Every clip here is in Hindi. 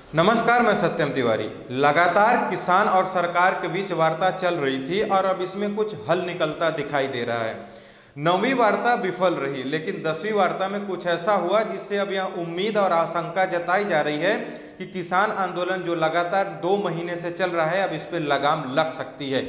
नमस्कार, मैं सत्यम तिवारी। लगातार किसान और सरकार के बीच वार्ता चल रही थी और अब इसमें कुछ हल निकलता दिखाई दे रहा है। 9वीं वार्ता विफल रही, लेकिन 10वीं वार्ता में कुछ ऐसा हुआ जिससे अब यह उम्मीद और आशंका जताई जा रही है कि किसान आंदोलन जो लगातार 2 महीने से चल रहा है, अब इस पर लगाम लग सकती है।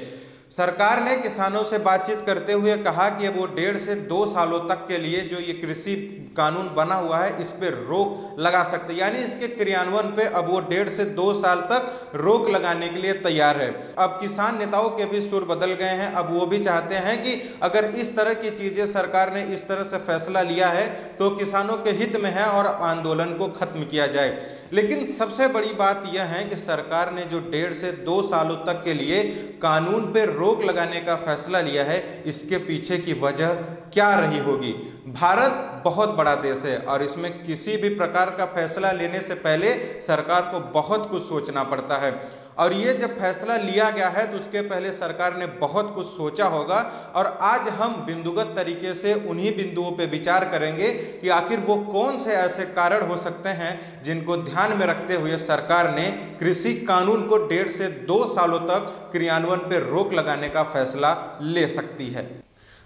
सरकार ने किसानों से बातचीत करते हुए कहा कि अब वो 1.5 से 2 सालों तक के लिए जो ये कृषि कानून बना हुआ है, इस पे रोक लगा सकते, यानी इसके क्रियान्वयन पे अब वो 1.5 से 2 साल तक रोक लगाने के लिए तैयार है। अब किसान नेताओं के भी सुर बदल गए हैं। अब वो भी चाहते हैं कि अगर इस तरह की चीजें सरकार ने इस तरह से फैसला लिया है तो किसानों के हित में है और आंदोलन को खत्म किया जाए। लेकिन सबसे बड़ी बात यह है कि सरकार ने जो 1.5 से 2 सालों तक के लिए कानून पे रोक लगाने का फैसला लिया है, इसके पीछे की वजह क्या रही होगी। भारत बहुत बड़ा देश है और इसमें किसी भी प्रकार का फैसला लेने से पहले सरकार को बहुत कुछ सोचना पड़ता है। और ये जब फैसला लिया गया है तो उसके पहले सरकार ने बहुत कुछ सोचा होगा और आज हम बिंदुगत तरीके से उन्हीं बिंदुओं पे विचार करेंगे कि आखिर वो कौन से ऐसे कारण हो सकते हैं जिनको ध्यान में रखते हुए सरकार ने कृषि कानून को 1.5 से 2 सालों तक क्रियान्वयन पे रोक लगाने का फैसला ले सकती है।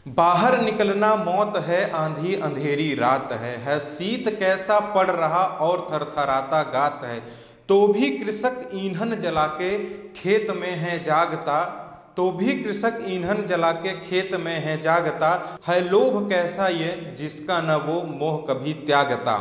बाहर निकलना मौत है, आंधी अंधेरी रात है शीत कैसा पड़ रहा और थरथराता गात है, तो भी कृषक ईंधन जला के खेत में है जागता, तो भी कृषक ईंधन जला के खेत में है जागता, है लोभ कैसा ये जिसका न वो मोह कभी त्यागता।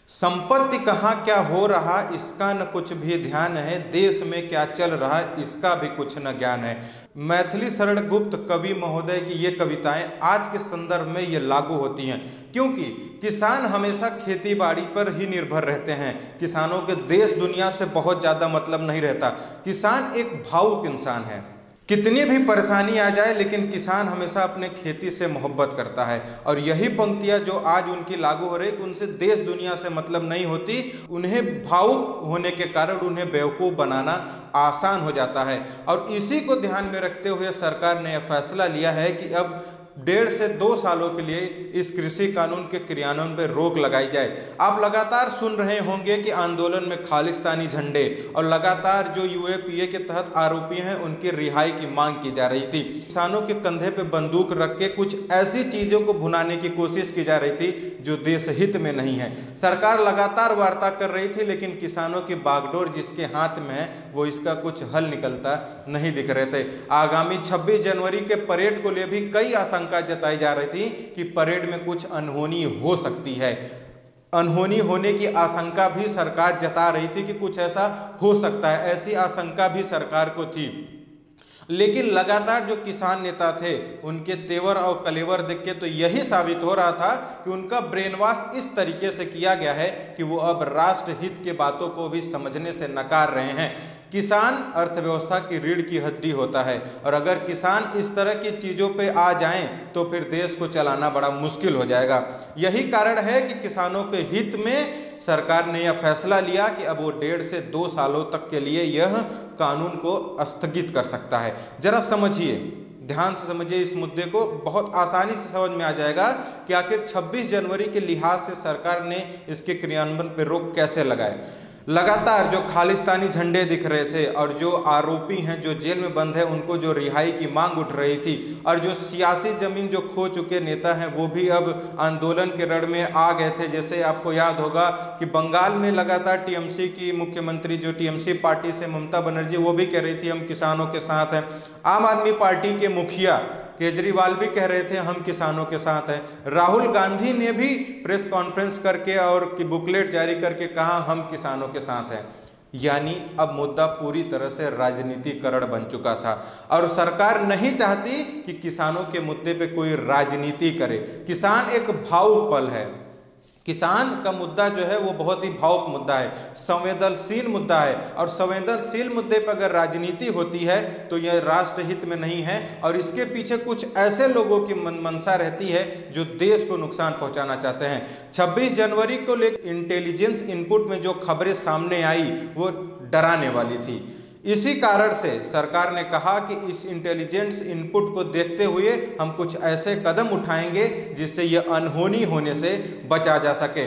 संपत्ति कहाँ क्या हो रहा इसका न कुछ भी ध्यान है, देश में क्या चल रहा इसका भी कुछ न ज्ञान है। मैथिली शरण गुप्त कवि महोदय की ये कविताएं आज के संदर्भ में ये लागू होती हैं, क्योंकि किसान हमेशा खेती बाड़ी पर ही निर्भर रहते हैं। किसानों के देश दुनिया से बहुत ज़्यादा मतलब नहीं रहता। किसान एक भावुक इंसान है। कितनी भी परेशानी आ जाए लेकिन किसान हमेशा अपने खेती से मोहब्बत करता है। और यही पंक्तियां जो आज उनकी लागू हो रही कि उनसे देश दुनिया से मतलब नहीं होती, उन्हें भावुक होने के कारण उन्हें बेवकूफ़ बनाना आसान हो जाता है। और इसी को ध्यान में रखते हुए सरकार ने यह फैसला लिया है कि अब 1.5 से 2 सालों के लिए इस कृषि कानून के क्रियान्वयन पर रोक लगाई जाए। आप लगातार सुन रहे होंगे कि आंदोलन में खालिस्तानी झंडे और लगातार जो यूएपीए के तहत आरोपी हैं उनकी रिहाई की मांग की जा रही थी। किसानों के कंधे पे बंदूक रख के कुछ ऐसी चीजों को भुनाने की कोशिश की जा रही थी जो देश हित में नहीं है। सरकार लगातार वार्ता कर रही थी लेकिन किसानों की बागडोर जिसके हाथ में है वो इसका कुछ हल निकलता नहीं दिख रहे थे। आगामी 26 जनवरी के परेड को ले भी कई आशंका जताई जा रही थी कि परेड में कुछ अनहोनी हो सकती है। अनहोनी होने की आशंका भी सरकार जता रही थी कि कुछ ऐसा हो सकता है, ऐसी आशंका भी सरकार को थी। लेकिन लगातार जो किसान नेता थे उनके तेवर और कलेवर देख के तो यही साबित हो रहा था कि उनका ब्रेन वॉश इस तरीके से किया गया है कि वो अब राष्ट्र हित के बातों को भी समझने से नकार रहे हैं। किसान अर्थव्यवस्था की रीढ़ की हड्डी होता है और अगर किसान इस तरह की चीज़ों पे आ जाएं तो फिर देश को चलाना बड़ा मुश्किल हो जाएगा। यही कारण है कि किसानों के हित में सरकार ने यह फैसला लिया कि अब वो 1.5 से 2 सालों तक के लिए यह कानून को स्थगित कर सकता है। जरा समझिए, ध्यान से समझिए इस मुद्दे को, बहुत आसानी से समझ में आ जाएगा कि आखिर 26 जनवरी के लिहाज से सरकार ने इसके क्रियान्वयन पर रोक कैसे लगाए। लगातार जो खालिस्तानी झंडे दिख रहे थे और जो आरोपी हैं जो जेल में बंद है उनको जो रिहाई की मांग उठ रही थी और जो सियासी जमीन जो खो चुके नेता हैं वो भी अब आंदोलन के रड़ में आ गए थे। जैसे आपको याद होगा कि बंगाल में लगातार टीएमसी की मुख्यमंत्री जो टीएमसी पार्टी से ममता बनर्जी वो भी कह रही थी हम किसानों के साथ हैं। आम आदमी पार्टी के मुखिया केजरीवाल भी कह रहे थे हम किसानों के साथ हैं। राहुल गांधी ने भी प्रेस कॉन्फ्रेंस करके और की बुकलेट जारी करके कहा हम किसानों के साथ हैं। यानी अब मुद्दा पूरी तरह से राजनीतिकरण बन चुका था और सरकार नहीं चाहती कि किसानों के मुद्दे पे कोई राजनीति करे। किसान एक भावुक पल है। किसान का मुद्दा जो है वो बहुत ही भावुक मुद्दा है, संवेदनशील मुद्दा है और संवेदनशील मुद्दे पर अगर राजनीति होती है तो यह राष्ट्रहित में नहीं है और इसके पीछे कुछ ऐसे लोगों की मनसा रहती है जो देश को नुकसान पहुंचाना चाहते हैं। 26 जनवरी को लेकर इंटेलिजेंस इनपुट में जो खबरें सामने आई वो डराने वाली थी। इसी कारण से सरकार ने कहा कि इस इंटेलिजेंस इनपुट को देखते हुए हम कुछ ऐसे कदम उठाएंगे जिससे यह अनहोनी होने से बचा जा सके।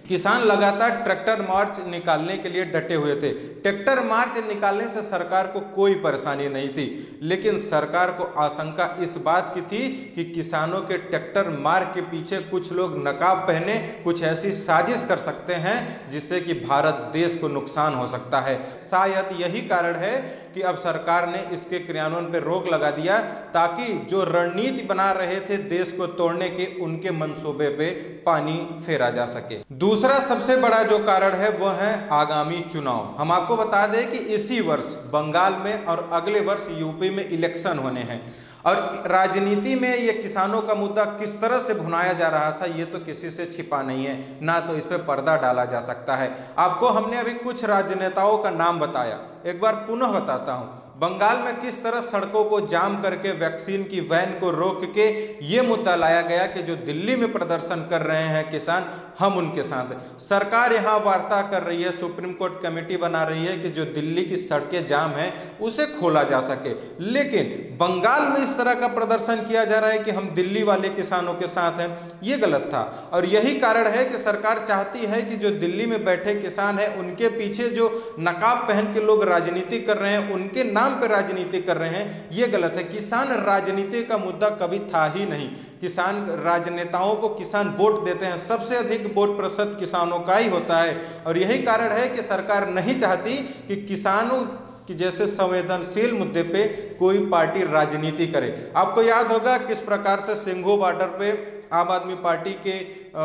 किसान लगातार ट्रैक्टर मार्च निकालने के लिए डटे हुए थे। ट्रैक्टर मार्च निकालने से सरकार को कोई परेशानी नहीं थी, लेकिन सरकार को आशंका इस बात की थी कि किसानों के ट्रैक्टर मार्च के पीछे कुछ लोग नकाब पहने कुछ ऐसी साजिश कर सकते हैं जिससे कि भारत देश को नुकसान हो सकता है। शायद यही कारण है कि अब सरकार ने इसके क्रियान्वयन पर रोक लगा दिया, ताकि जो रणनीति बना रहे थे देश को तोड़ने के, उनके मंसूबे पे पानी फेरा जा सके। दूसरा सबसे बड़ा जो कारण है वह है आगामी चुनाव। हम आपको बता दें कि इसी वर्ष बंगाल में और अगले वर्ष यूपी में इलेक्शन होने हैं, और राजनीति में ये किसानों का मुद्दा किस तरह से भुनाया जा रहा था ये तो किसी से छिपा नहीं है, ना तो इस पे पर्दा डाला जा सकता है। आपको हमने अभी कुछ राजनेताओं का नाम बताया, एक बार पुनः बताता हूं। बंगाल में किस तरह सड़कों को जाम करके वैक्सीन की वैन को रोक के ये मुद्दा लाया गया कि जो दिल्ली में प्रदर्शन कर रहे हैं किसान, हम उनके साथ। सरकार यहाँ वार्ता कर रही है, सुप्रीम कोर्ट कमेटी बना रही है कि जो दिल्ली की सड़कें जाम हैं उसे खोला जा सके, लेकिन बंगाल में इस तरह का प्रदर्शन किया जा रहा है कि हम दिल्ली वाले किसानों के साथ हैं। ये गलत था, और यही कारण है कि सरकार चाहती है कि जो दिल्ली में बैठे किसान हैं उनके पीछे जो नकाब पहन के लोग राजनीति कर रहे हैं, उनके नाम पे राजनीति कर रहे हैं, ये गलत है। किसान राजनीति का मुद्दा कभी था ही नहीं। किसान राजनेताओं को किसान वोट देते हैं, सबसे अधिक वोट प्रतिशत किसानों का ही होता है, और यही कारण है कि सरकार नहीं चाहती कि किसानों कि जैसे संवेदनशील मुद्दे पे कोई पार्टी राजनीति करे। आपको याद होगा किस प्रकार से सिंघू बॉर्डर पे आम आदमी पार्टी के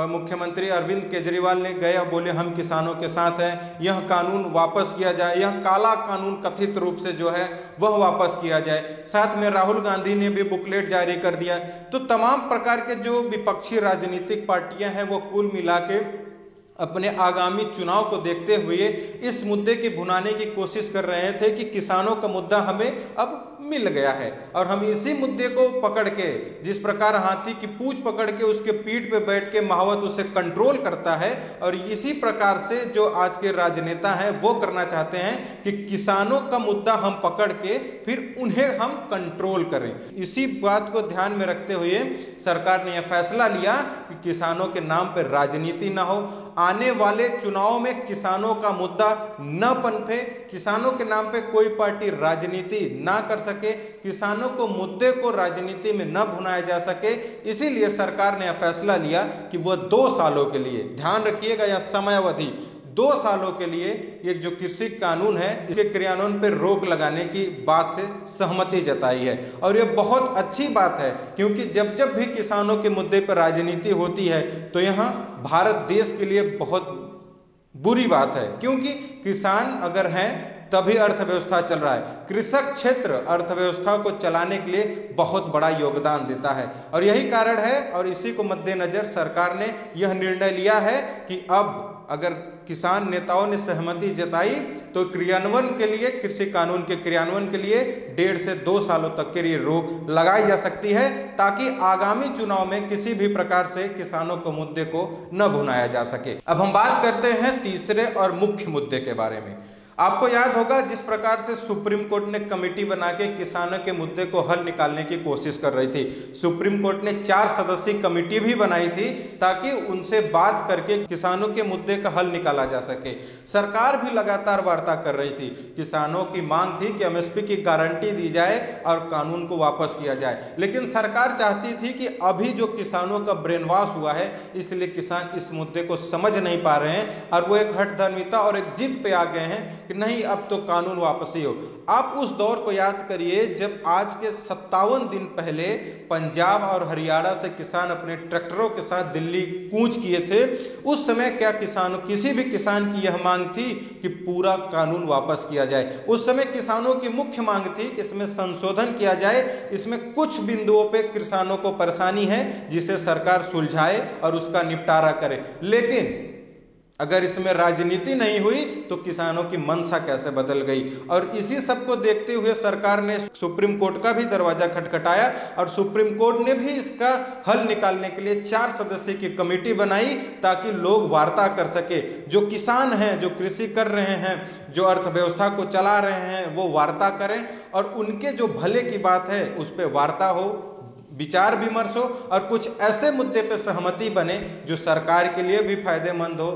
मुख्यमंत्री अरविंद केजरीवाल ने गए और बोले हम किसानों के साथ हैं, यह कानून वापस किया जाए, यह काला कानून कथित रूप से जो है वह वापस किया जाए। साथ में राहुल गांधी ने भी बुकलेट जारी कर दिया। तो तमाम प्रकार के जो विपक्षी राजनीतिक पार्टियां हैं वो कुल मिला के अपने आगामी चुनाव को देखते हुए इस मुद्दे की भुनाने की कोशिश कर रहे थे कि किसानों का मुद्दा हमें अब मिल गया है, और हम इसी मुद्दे को पकड़ के, जिस प्रकार हाथी की पूंछ पकड़ के उसके पीठ पे बैठ के महावत उसे कंट्रोल करता है, और इसी प्रकार से जो आज के राजनेता हैं वो करना चाहते हैं कि किसानों का मुद्दा हम पकड़ के फिर उन्हें हम कंट्रोल करें। इसी बात को ध्यान में रखते हुए सरकार ने यह फैसला लिया कि किसानों के नाम पर राजनीति न हो, आने वाले चुनाव में किसानों का मुद्दा न पनपे, किसानों के नाम पे कोई पार्टी राजनीति ना कर सके, किसानों को मुद्दे को राजनीति में न भुनाया जा सके। इसीलिए सरकार ने यह फैसला लिया कि वह 2 सालों के लिए, ध्यान रखिएगा यह समय अवधि 2 सालों के लिए एक जो कृषि कानून है इसके क्रियान्वयन पर रोक लगाने की बात से सहमति जताई है। और यह बहुत अच्छी बात है, क्योंकि जब जब भी किसानों के मुद्दे पर राजनीति होती है तो यहाँ भारत देश के लिए बहुत बुरी बात है, क्योंकि किसान अगर हैं तभी अर्थव्यवस्था चल रहा है। कृषक क्षेत्र अर्थव्यवस्था को चलाने के लिए बहुत बड़ा योगदान देता है, और यही कारण है, और इसी को मद्देनजर सरकार ने यह निर्णय लिया है कि अब अगर किसान नेताओं ने सहमति जताई तो क्रियान्वयन के लिए, कृषि कानून के क्रियान्वयन के लिए 1.5 से 2 सालों तक के लिए रोक लगाई जा सकती है, ताकि आगामी चुनाव में किसी भी प्रकार से किसानों के मुद्दे को न भुनाया जा सके। अब हम बात करते हैं तीसरे और मुख्य मुद्दे के बारे में। आपको याद होगा जिस प्रकार से सुप्रीम कोर्ट ने कमेटी बना के किसानों के मुद्दे को हल निकालने की कोशिश कर रही थी। सुप्रीम कोर्ट ने 4 सदस्यीय कमेटी भी बनाई थी ताकि उनसे बात करके किसानों के मुद्दे का हल निकाला जा सके। सरकार भी लगातार वार्ता कर रही थी। किसानों की मांग थी कि एमएसपी की गारंटी दी जाए और कानून को वापस किया जाए, लेकिन सरकार चाहती थी कि अभी जो किसानों का ब्रेन वॉश हुआ है इसलिए किसान इस मुद्दे को समझ नहीं पा रहे हैं, और वो एक हठधर्मिता और एक जिद पे आ गए हैं कि नहीं अब तो कानून वापस ही हो। आप उस दौर को याद करिए जब आज के 57 दिन पहले पंजाब और हरियाणा से किसान अपने ट्रैक्टरों के साथ दिल्ली कूच किए थे। उस समय क्या किसी भी किसान की यह मांग थी कि पूरा कानून वापस किया जाए? उस समय किसानों की मुख्य मांग थी कि इसमें संशोधन किया जाए, इसमें कुछ बिंदुओं पे किसानों को परेशानी है जिसे सरकार सुलझाए और उसका निपटारा करे। लेकिन अगर इसमें राजनीति नहीं हुई तो किसानों की मंशा कैसे बदल गई? और इसी सब को देखते हुए सरकार ने सुप्रीम कोर्ट का भी दरवाजा खटखटाया, और सुप्रीम कोर्ट ने भी इसका हल निकालने के लिए 4 सदस्यीय की कमेटी बनाई ताकि लोग वार्ता कर सके। जो किसान हैं, जो कृषि कर रहे हैं, जो अर्थव्यवस्था को चला रहे हैं, वो वार्ता करें और उनके जो भले की बात है उस पर वार्ता हो, विचार विमर्श हो और कुछ ऐसे मुद्दे पे सहमति बने जो सरकार के लिए भी फायदेमंद हो,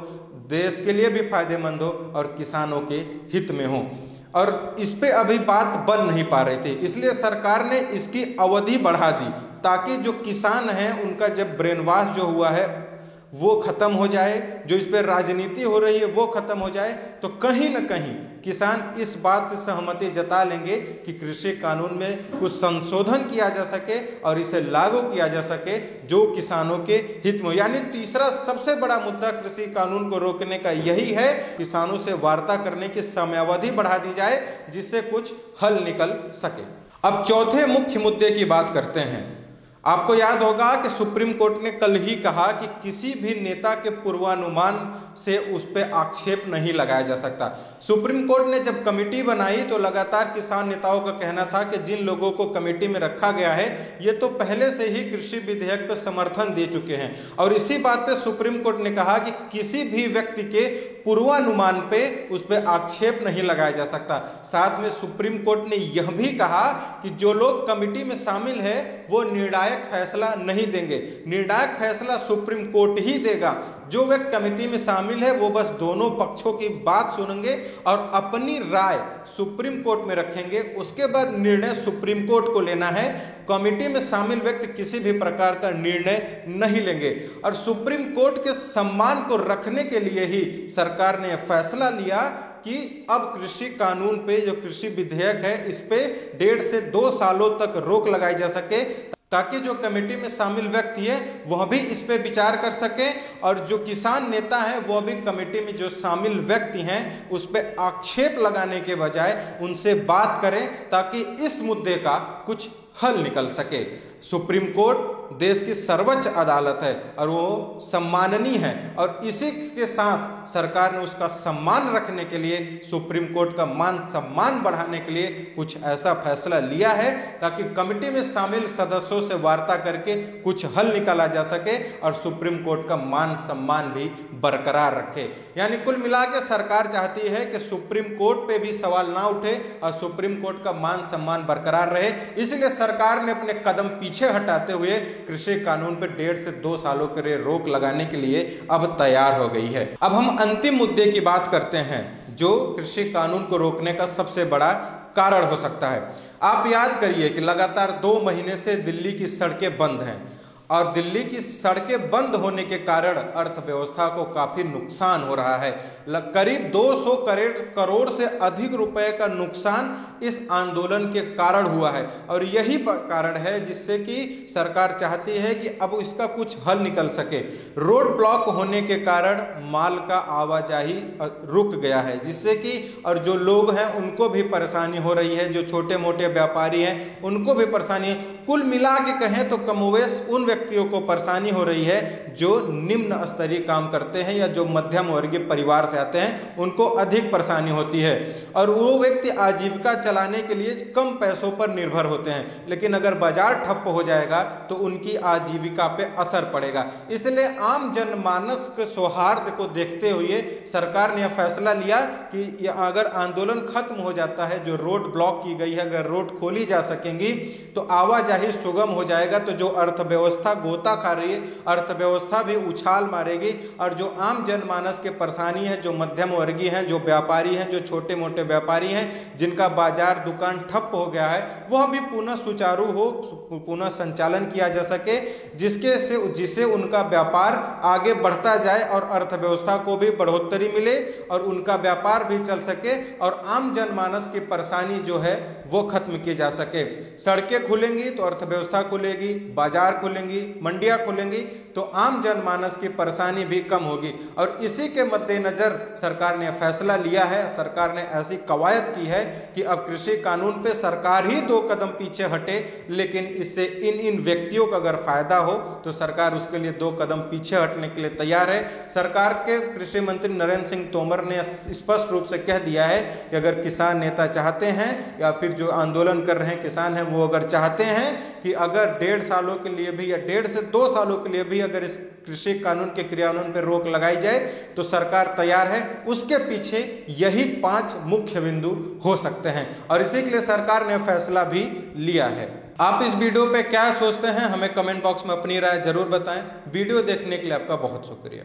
देश के लिए भी फायदेमंद हो और किसानों के हित में हो। और इस पे अभी बात बन नहीं पा रही थी, इसलिए सरकार ने इसकी अवधि बढ़ा दी ताकि जो किसान हैं उनका जब ब्रेन वॉश जो हुआ है वो खत्म हो जाए, जो इस पर राजनीति हो रही है वो खत्म हो जाए, तो कहीं ना कहीं किसान इस बात से सहमति जता लेंगे कि कृषि कानून में कुछ संशोधन किया जा सके और इसे लागू किया जा सके जो किसानों के हित में। यानी तीसरा सबसे बड़ा मुद्दा कृषि कानून को रोकने का यही है, किसानों से वार्ता करने की समयावधि बढ़ा दी जाए जिससे कुछ हल निकल सके। अब चौथे मुख्य मुद्दे की बात करते हैं। आपको याद होगा कि सुप्रीम कोर्ट ने कल ही कहा कि किसी भी नेता के पूर्वानुमान से उस पर आक्षेप नहीं लगाया जा सकता। सुप्रीम कोर्ट ने जब कमेटी बनाई तो लगातार किसान नेताओं का कहना था कि जिन लोगों को कमेटी में रखा गया है ये तो पहले से ही कृषि विधेयक पर समर्थन दे चुके हैं, और इसी बात पे सुप्रीम कोर्ट ने कहा कि किसी भी व्यक्ति के पूर्वानुमान पे उस पर आक्षेप नहीं लगाया जा सकता। साथ में सुप्रीम कोर्ट ने यह भी कहा कि जो लोग कमेटी में शामिल है वो निर्णायक फैसला नहीं देंगे, निर्णायक फैसला सुप्रीम कोर्ट ही देगा। जो व्यक्ति कमेटी में शामिल है वो बस दोनों पक्षों की बात सुनेंगे और अपनी राय सुप्रीम कोर्ट में रखेंगे, उसके बाद निर्णय सुप्रीम कोर्ट को लेना है। कमेटी में शामिल व्यक्ति किसी भी प्रकार का निर्णय नहीं लेंगे। और सुप्रीम कोर्ट के सम्मान को रखने के लिए ही सरकार ने फैसला लिया कि अब कृषि कानून पे जो कृषि विधेयक है इस पे 1.5 से 2 सालों तक रोक लगाई जा सके, ताकि जो कमेटी में शामिल व्यक्ति है वह भी इस पे विचार कर सके और जो किसान नेता है वह भी कमेटी में जो शामिल व्यक्ति हैं उस पे आक्षेप लगाने के बजाय उनसे बात करें ताकि इस मुद्दे का कुछ हल निकल सके। सुप्रीम कोर्ट देश की सर्वोच्च अदालत है और वो सम्माननीय है, और इसी के साथ सरकार ने उसका सम्मान रखने के लिए सुप्रीम कोर्ट का मान सम्मान बढ़ाने के लिए कुछ ऐसा फैसला लिया है ताकि कमेटी में शामिल सदस्यों से वार्ता करके कुछ हल निकाला जा सके और सुप्रीम कोर्ट का मान सम्मान भी बरकरार रखे। यानी कुल मिला के सरकार चाहती है कि सुप्रीम कोर्ट पे भी सवाल ना उठे और सुप्रीम कोर्ट का मान सम्मान बरकरार रहे, इसलिए सरकार ने अपने कदम पीछे हटाते हुए कृषि कानून पर 1.5 से 2 सालों के लिए रोक लगाने के लिए अब तैयार हो गई है। अब हम अंतिम मुद्दे की बात करते हैं जो कृषि कानून को रोकने का सबसे बड़ा कारण हो सकता है। आप याद करिए कि लगातार 2 महीने से दिल्ली की सड़कें बंद हैं और दिल्ली की सड़कें बंद होने के कारण अर्थव्यवस्था को काफी नुकसान हो रहा है। करीब 200 करोड़ से अधिक रुपए का नुकसान इस आंदोलन के कारण हुआ है, और यही कारण है जिससे कि सरकार चाहती है कि अब इसका कुछ हल निकल सके। रोड ब्लॉक होने के कारण माल का आवाजाही रुक गया है, जिससे कि और जो लोग हैं उनको भी परेशानी हो रही है, जो छोटे मोटे व्यापारी हैं उनको भी परेशानी है। कुल मिला के कहें तो कमोवेश उन व्यक्तियों को परेशानी हो रही है जो निम्न स्तरीय काम करते हैं या जो मध्यम वर्गीय परिवार से आते हैं, उनको अधिक परेशानी होती है, और वो व्यक्ति आजीविका चलाने के लिए कम पैसों पर निर्भर होते हैं। लेकिन अगर बाजार ठप हो जाएगा तो उनकी आजीविका पे असर पड़ेगा। इसलिए आम जनमानस के सौहार्द को देखते हुए सरकार ने यह फैसला लिया कि अगर आंदोलन खत्म हो जाता है, जो रोड ब्लॉक की गई है अगर रोड खोली जा सकेंगी तो आवाजाही सुगम हो जाएगा, तो जो अर्थव्यवस्था गोता खा रही है अर्थव्यवस्था भी उछाल मारेगी, और जो आम जनमानस के परेशानी है, जो मध्यम वर्गीय हैं, जो व्यापारी हैं, जो छोटे मोटे व्यापारी हैं जिनका बाजार दुकान ठप हो गया है, वह भी पुनः सुचारू हो, पुनः संचालन किया जा सके, जिससे उनका व्यापार आगे बढ़ता जाए और अर्थव्यवस्था को भी बढ़ोतरी मिले और उनका व्यापार भी चल सके और आम जनमानस की परेशानी जो है वो खत्म की जा सके। सड़कें खुलेंगी तो अर्थव्यवस्था खुलेगी, बाजार खुलेंगी, मंडियां खुलेंगी तो आम जनमानस की परेशानी भी कम होगी। और इसी के मद्देनजर सरकार ने फैसला लिया है, सरकार ने ऐसी कवायद की है कि अब कृषि कानून पे सरकार ही 2 कदम पीछे हटे, लेकिन इससे इन व्यक्तियों का अगर फायदा हो तो सरकार उसके लिए 2 कदम पीछे हटने के लिए तैयार है। सरकार के कृषि मंत्री नरेंद्र सिंह तोमर ने स्पष्ट रूप से कह दिया है कि अगर किसान नेता चाहते हैं या फिर जो आंदोलन कर रहे हैं किसान हैं वो अगर चाहते हैं कि अगर 1.5 सालों के लिए भी या 1.5 से 2 सालों के लिए भी अगर इस कृषि कानून के क्रियान्वयन पर रोक लगाई जाए तो सरकार तैयार है। उसके पीछे यही 5 मुख्य बिंदु हो सकते हैं और इसी के लिए सरकार ने फैसला भी लिया है। आप इस वीडियो पे क्या सोचते हैं हमें कमेंट बॉक्स में अपनी राय जरूर बताएं। वीडियो देखने के लिए आपका बहुत शुक्रिया।